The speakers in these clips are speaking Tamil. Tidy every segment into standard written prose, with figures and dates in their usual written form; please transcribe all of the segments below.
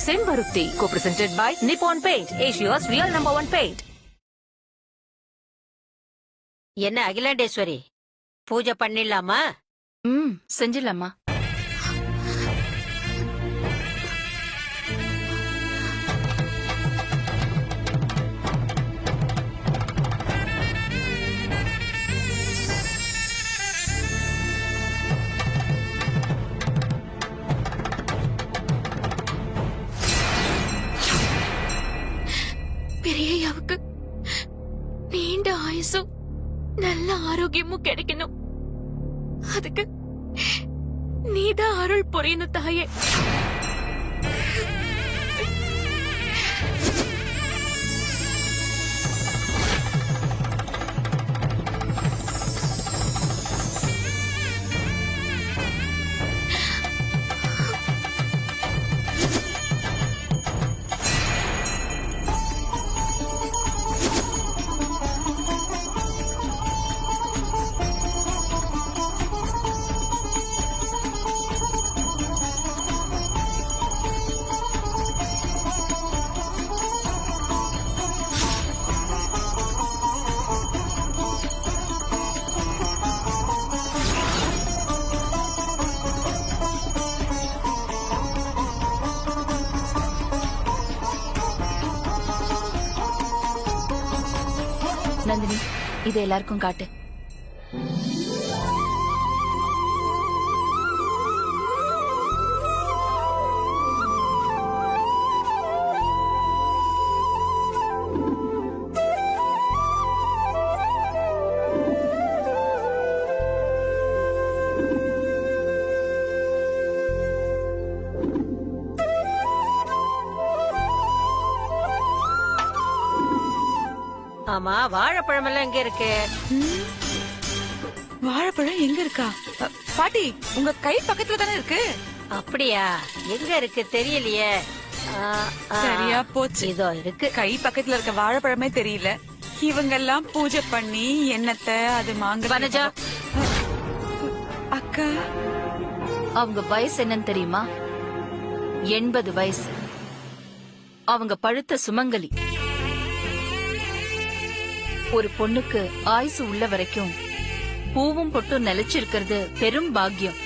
Sembaruti, co-presented by Nippon Paint, Asia's real #1 paint. என்ன அகிலாண்டேஸ்வரி, பூஜை பண்ணிடலாமா? செஞ்சிடலாமா? பெரியய்யாவுக்கு நீண்ட ஆயுசும் நல்ல ஆரோக்கியமும் கிடைக்கணும். அதுக்கு நீதான் அருள் புரியணும் தாயே. நந்தினி, இதை எல்லாருக்கும் காட்டு. ஆமா, வாழைப்பழம் எல்லாம் எங்க இருக்கு? வாழைப்பழம் எங்க இருக்கா? பாட்டி, உங்க கை பக்கத்துல தானே இருக்கு. அப்படியா? எங்க இருக்கு தெரியலையே. சரியா போச்சு. இதோ இருக்கு. கை பக்கத்துல இருக்க வாழைப்பழமே தெரியல. இவங்க எல்லாம் பூஜை பண்ணி எண்ணத்தை அது மாங்க. வனஜா, அக்கா, அவங்க வயசு என்னன்னு தெரியுமா? 80 வயசு. அவங்க பழுத்த சுமங்கலி. ஒரு பொண்ணுக்கு ஆயுசு உள்ள வரைக்கும் பூவும் பொட்டும் நிலைச்சிருக்கிறது பெரும் பாக்கியம்.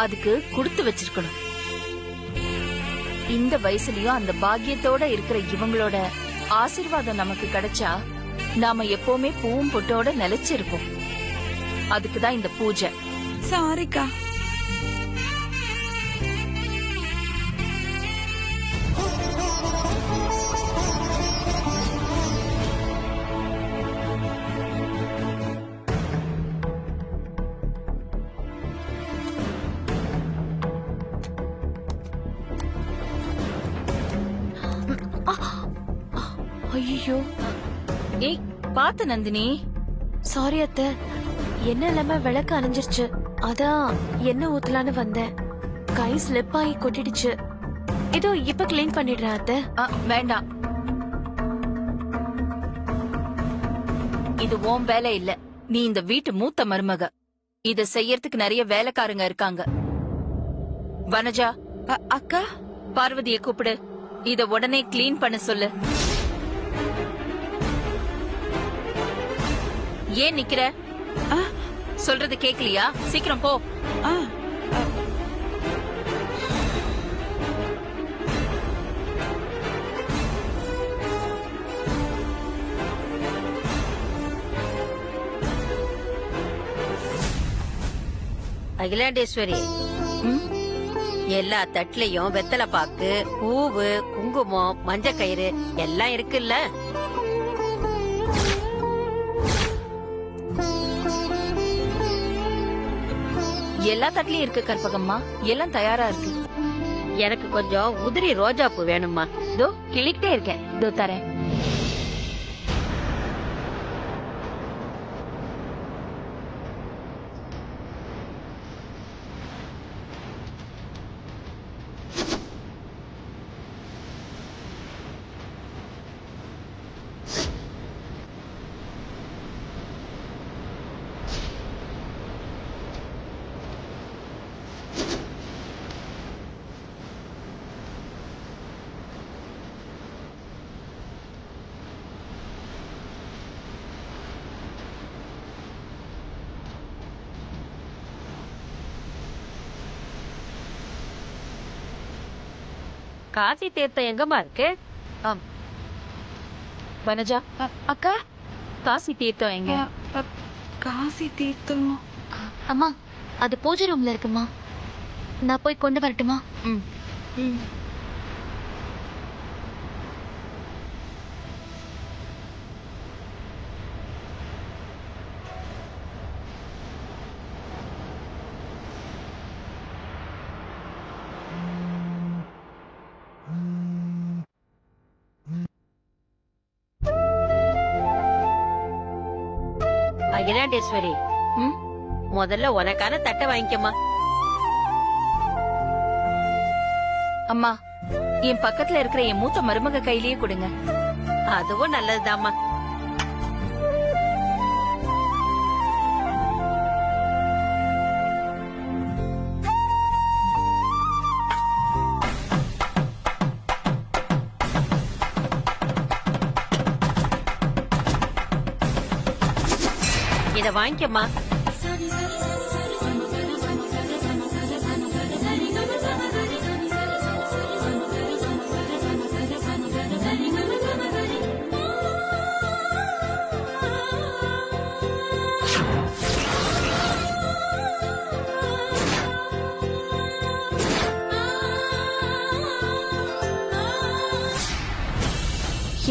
அதுக்கு கொடுத்து வச்சிருக்கணும். இந்த வயசுலயும் அந்த பாக்கியத்தோட இருக்கிற இவங்களோட ஆசீர்வாதம் நமக்கு கிடைச்சா நாம எப்பவுமே பூவும் பொட்டோட நிலைச்சிருப்போம். அதுக்குதான் இந்த பூஜை. சாரிக்கா. ஐயோ, ஏய் பாத்து நந்தினி. சாரி அத்தை, என்ன இல்லாம விளக்கு அணைஞ்சிருச்சு. அதான் என்ன ஊத்தலான்னு வந்தேன். கை ஸ்லிப் ஆகி கொட்டிடுச்சு. இதோ இப்ப கிளீன் பண்ணிடுறேன் அத்தை. வேண்டாம், இது உன் வேலை இல்ல. நீ இந்த வீட்டு மூத்த மருமக. இத செய்யறதுக்கு நிறைய வேலைக்காரங்க இருக்காங்க. வனஜா, அக்கா, பார்வதியை கூப்பிடு. இத உடனே கிளீன் பண்ண சொல்லு. ஏன் நிக்கிற? சொல்றது கேக்கலையா? சீக்கிரம் போ. அகிலாண்டேஸ்வரி, எல்லா தட்டுலயும் வெத்தலை பாக்கு, பூவு, குங்குமம், மஞ்சள் கயிறு எல்லாம் இருக்குல்ல? எல்லா தட்டுலயும் இருக்கு கற்பகம்மா. எல்லாம் தயாரா இருக்கு. எனக்கு கொஞ்சம் உதிரி ரோஜா பூ வேணுமா? இதோ கிளிக்கிட்டே இருக்கேன். இதோ தரேன். காசி தீர்த்தம் எங்கம்மா இருக்கு? வனஜா, அக்கா காசி தீர்த்தம் எங்க? காசி தீர்த்தம் அம்மா அது பூஜை ரூம்ல இருக்குமா, நான் போய் கொண்டு வரட்டுமா? ம். அகிலாண்டேஸ்வரி, ம்? முதல்ல உனக்கான தட்டை வாங்கிக்கம்மா. அம்மா, என் பக்கத்துல இருக்கிற என் மூத்த மருமக கையிலேயே கொடுங்க. அதுவும் நல்லதுதாம்மா. இத வாங்கிக்கம்மா.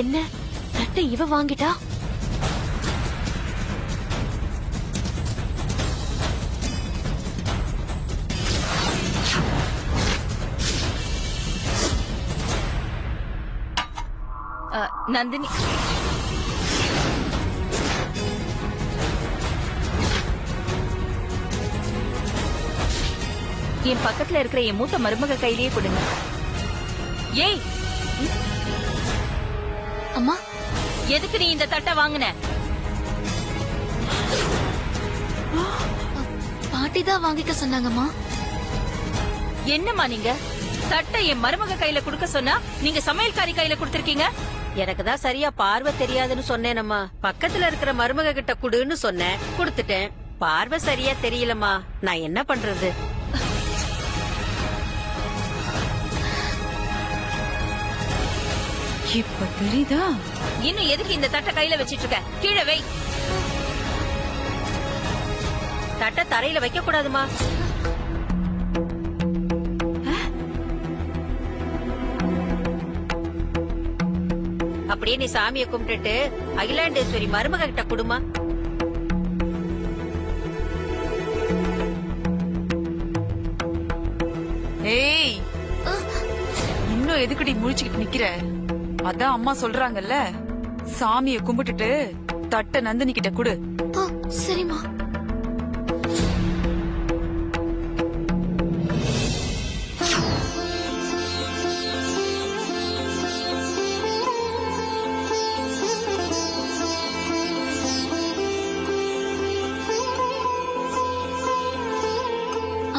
என்ன தட்டை இவ வாங்கிட்டா? நந்தினி, என் பக்கத்துல இருக்கிற என் மூத்த மருமக கையிலேயே கொடுங்க. ஏய், அம்மா எதுக்கு நீ இந்த தட்டை வாங்குன? பாட்டி தான் வாங்கிக்க சொன்னாங்கம்மா. என்னம்மா நீங்க தட்டை என் மருமக கையில கொடுக்க சொன்னா நீங்க சமையல்காரி கையில கொடுத்திருக்கீங்க. எனக்கு தான் சரியா பார்வை தெரியாதுன்னு சொன்னேனம்மா. பக்கத்துல இருக்கிற மருமக கிட்ட குடுன்னு சொன்னேன், குடுத்துட்டேன். பார்வை சரியா தெரியலம்மா, நான் என்ன பண்றது? இப்ப தெரியுதா? இன்னும் எதுக்கு இந்த தட்டை கையில வச்சிட்டு இருக்க? கீழே வை. தட்டை தரையில வைக்க கூடாதுமா. அப்படியே நீ சாமியை கும்பிட்டுட்டு அகிலாண்டேஸ்வரி மருமக கிட்ட குடுமா. ஏய், இன்னும் எதுக்குடி முழிச்சுக்கிட்டு நிக்கிற? அதான் அம்மா சொல்றாங்கல்ல, சாமிய கும்பிட்டுட்டு தட்டை நந்தினி கிட்ட குடு. சரிம்மா.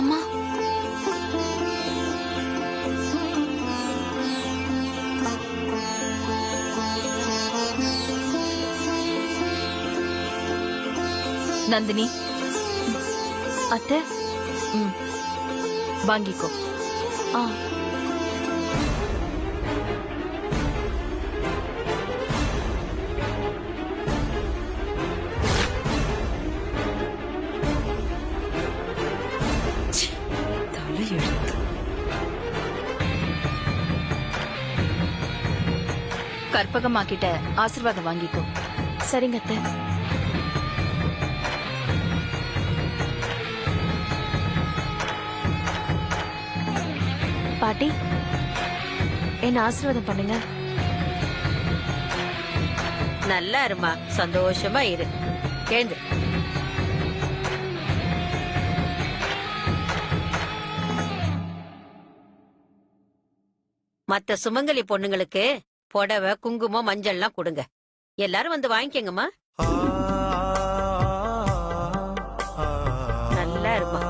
அம்மா நந்தினி, அத்தை. வாங்கிக்கோ. ஆ தலையெழுத்து. கற்பகம்மா கிட்ட ஆசீர்வாதம் வாங்கிக்கோ. சரிங்க அத்தை. பாட்டி, என்ன ஆசீர்வாதம் பண்ணுங்க. நல்லா இருமா, சந்தோஷமா இரு. கேந்து மத்த சுமங்கலி பொண்ணுங்களுக்கு புடவை, குங்குமம், மஞ்சள்லாம் கொடுங்க. எல்லாரும் வந்து வாங்கிக்கங்கம்மா. நல்லா இருமா.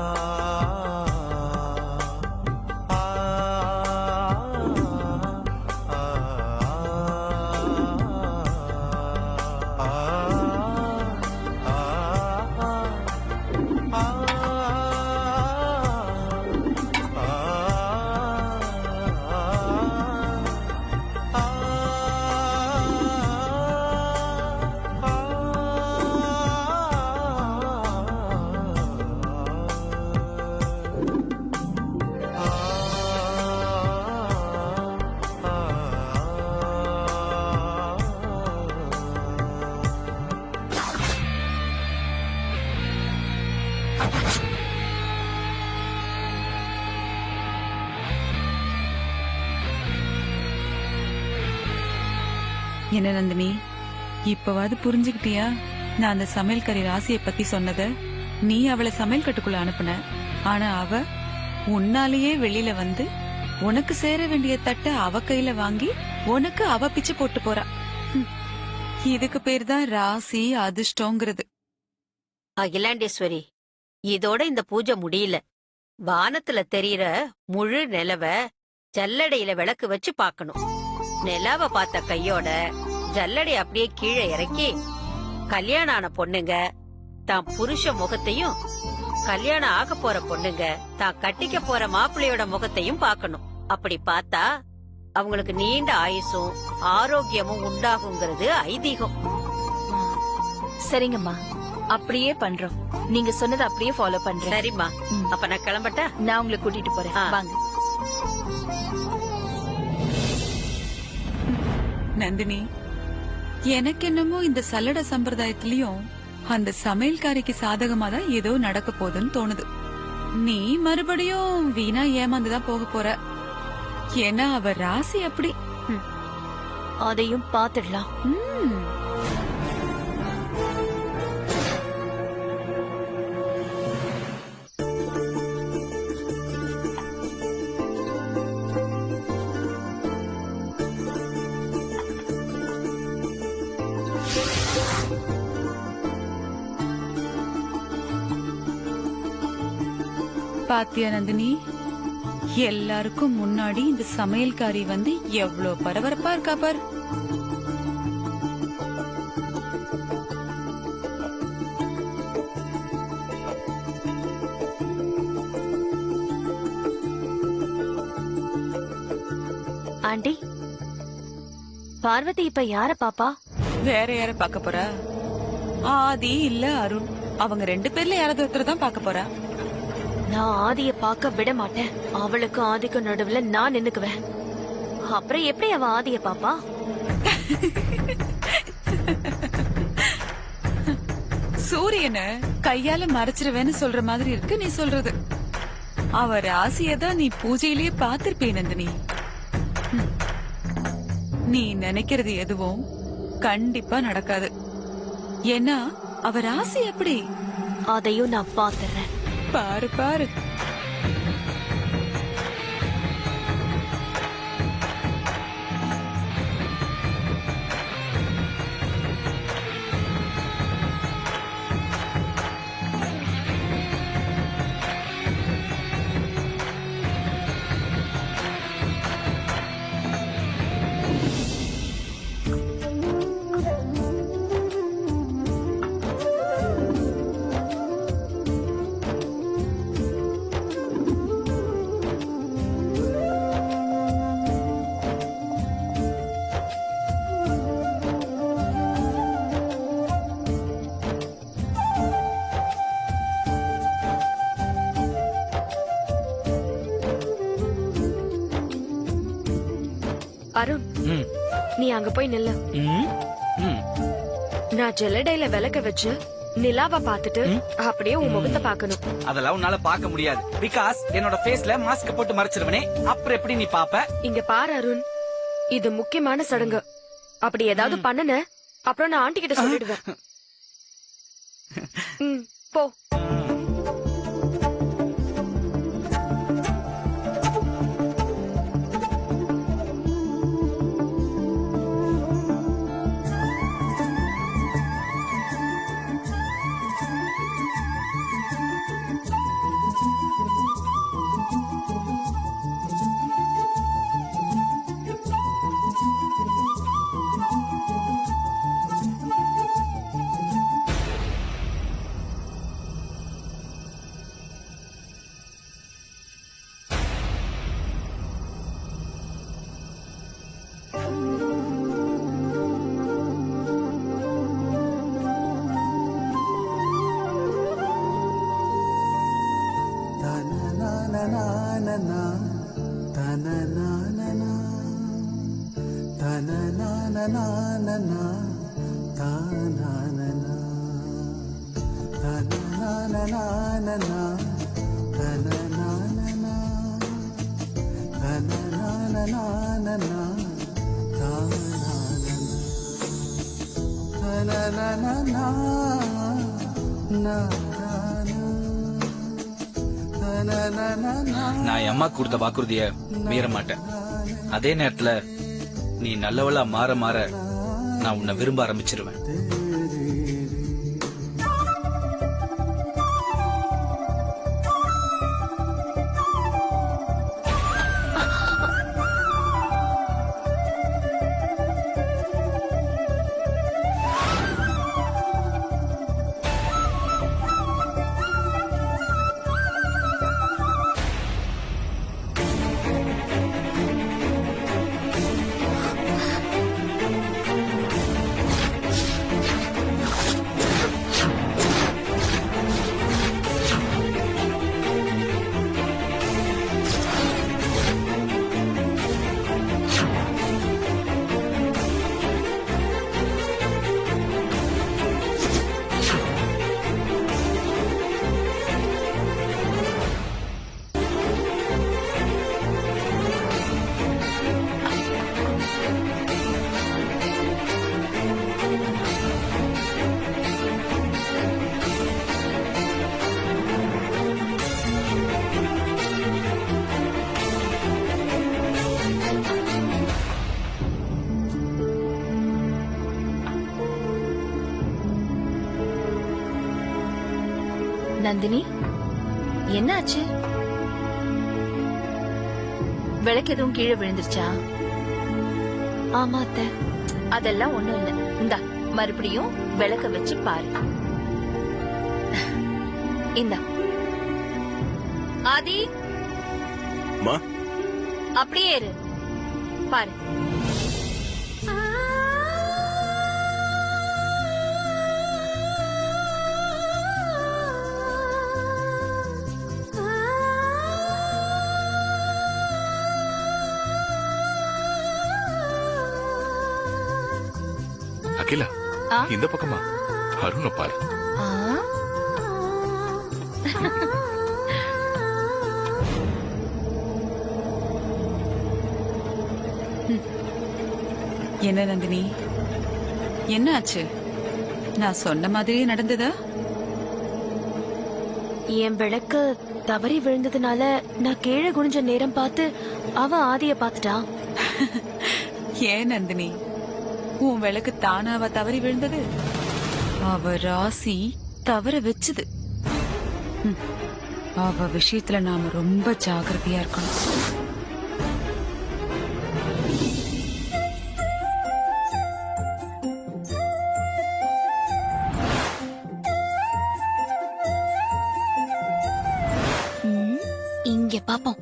என்ன நந்தினி, இப்பவாது புரிஞ்சுக்கிட்டியா? நான் அந்த சமையல்காரி ராசியை பத்தி சொன்னத. நீ அவளை சமையல் கட்டுக்குள்ள அனுப்புன, ஆனா அவ உன்னாலேயே வெளியில வந்து உனக்கு சேர வேண்டிய தட்டை அவ கையில வாங்கி உனக்கு அவ பிச்சை போட்டு போறா. ஹம். இதுக்கு பேர் தான் ராசி அதிர்ஷ்டங்கிறது. அகிலாண்டேஸ்வரி, இதோட இந்த பூஜை முடியல. வானத்துல தெரியற முழு நிலவ ஜல்லடையில விளக்கு வச்சு பார்க்கணும். நிலாவ பார்த்த கையோட ஜல்லடை அப்படியே கீழே இறக்கி, கல்யாணம் ஆன பொண்ணுங்க தான் புருஷ முகத்தையும், கல்யாணம் ஆக போற பொண்ணுங்க தான் கட்டிக்க போற மாப்பிள்ளையோட முகத்தையும் பார்க்கணும். அப்படி பார்த்தா அவங்களுக்கு நீண்ட ஆயுசும் ஆரோக்கியமும் உண்டாகுங்கிறது ஐதீகம். சரிங்கம்மா, அப்படியே பண்றோம். நீங்க சொன்னதை அப்படியே ஃபாலோ பண்றேன். சரிம்மா, அப்ப நான் கிளம்பட்டா? நான் உங்களை கூட்டிட்டு போறேன். ஆ. வாங்க. நந்தினி, எனக்கு என்னமோ இந்த சல்லட சம்பிரதாயத்திலயும் அந்த சமையல்காரிக்கு சாதகமா தான் ஏதோ நடக்க போகுதுன்னு தோணுது. நீ மறுபடியும் வீணா ஏமாந்துதான் போக போற. ஏன்னா அவ ராசி அப்படி. அதையும் பாத்துடலாம். ம். பாத்தியா நந்தினி, எல்லாருக்கும் முன்னாடி இந்த சமையல்காரி வந்து எவ்வளவு பரபரப்பா இருக்கா பார். ஆண்டி, பார்வதி இப்ப யார பாப்பா? வேற யார பாக்க போறா? ஆதி இல்ல அருண், அவங்க 2 பேர்ல யாராவது ஒருத்தர் தான் பாக்க போறா. நான் ஆதிய பார்க்க விட மாட்டேன். அவளுக்கு ஆதிக்கு நடுவுல நான் நின்னுக்குவேன். அப்புறம் எப்படி அவ ஆதிய பாப்பா? சூரியனை கையால மறைச்சிருவேன்னு சொல்ற மாதிரி இருக்கு நீ சொல்றது. அவ ராசியதான் நீ பூஜையிலேயே பாத்திருப்பே நந்தினி. ம். நீ நினைக்கிறது எதுவும் கண்டிப்பா நடக்காது. ஏன்னா அவ ராசி எப்படி? அதையும் நான் பாத்துறேன். பாரு பாரு. அருண், ம். நீ அங்க போய் நில்லு. ம். ம். நான் ஜல்லடையில விளக்க வச்சு நிலாவை பார்த்துட்டு அப்படியே உன் முகத்தை பார்க்கணும். அதெல்லாம் உன்னால பார்க்க முடியாது. பிகாஸ் என்னோட ஃபேஸ்ல மாஸ்க் போட்டு மறைச்சிருவனே. அப்புறம் எப்படி நீ பாப்ப? இங்க பாரு அருண், இது முக்கியமான சடங்கு. அப்படி ஏதாவது பண்ணுன அப்புறம் நான் ஆண்டி கிட்ட சொல்லிடுவேன். ம், போ. நான் என் அம்மா கொடுத்த வாக்குறுதிய மீற மாட்டேன். அதே நேரத்துல நீ நல்லவளா மாற மாற நான் உன்னை விரும்ப ஆரம்பிச்சிருவேன். நந்தினி, என்ன ஆச்சு? விளக்கு எதுவும் கீழே விழுந்துருச்சா? ஆமா அத்தை. அதெல்லாம் ஒண்ணும் இல்ல. இந்தா மறுபடியும் விளக்க வச்சு பாரு. இந்தா ஆதி, அப்படியே இரு, பாரு. அகிலா, இந்த பக்கமா அருண பாரு. என்ன நந்தினி, என்ன ஆச்சு? நான் சொன்ன மாதிரியே நடந்ததா? என் விளக்கு தவறி விழுந்ததுனால நான் கீழே குனிஞ்ச நேரம் பார்த்து அவ ஆதிய பாத்துட்டா. ஏன் நந்தினி, உன் விளக்கு தானாவா தவறி விழுந்தது? அவ ராசி தவற வச்சுது. அவ விஷயத்துல நாம ரொம்ப ஜாக்கிரதையா இருக்கணும். இங்க பாப்போம்.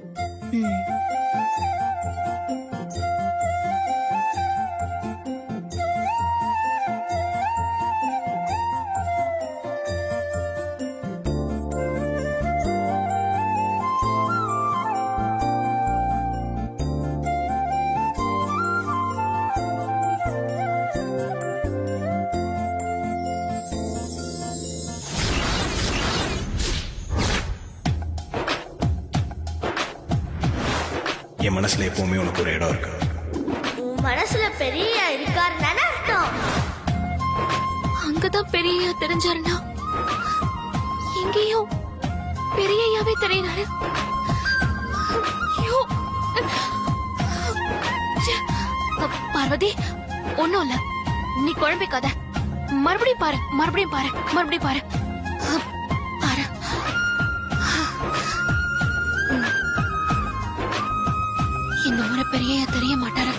என் மனசுல எப்பவுமே உனக்கு ஒரு இடம் இருக்கு. உன் மனசுல பெரிய இருக்காருன்னு அர்த்தம். அங்கதான் பெரிய தெரிஞ்சாருன்னா எங்கேயும் பெரியயாவே தெரியுறாரு. பார்வதி, ஒண்ணும் இல்ல, நீ குழம்பிக்காத. மறுபடியும் பாரு, மறுபடியும் பாரு, மறுபடியும் பாரு, பாரு. இந்த முறை பெரிய தெரிய மாட்டாரு.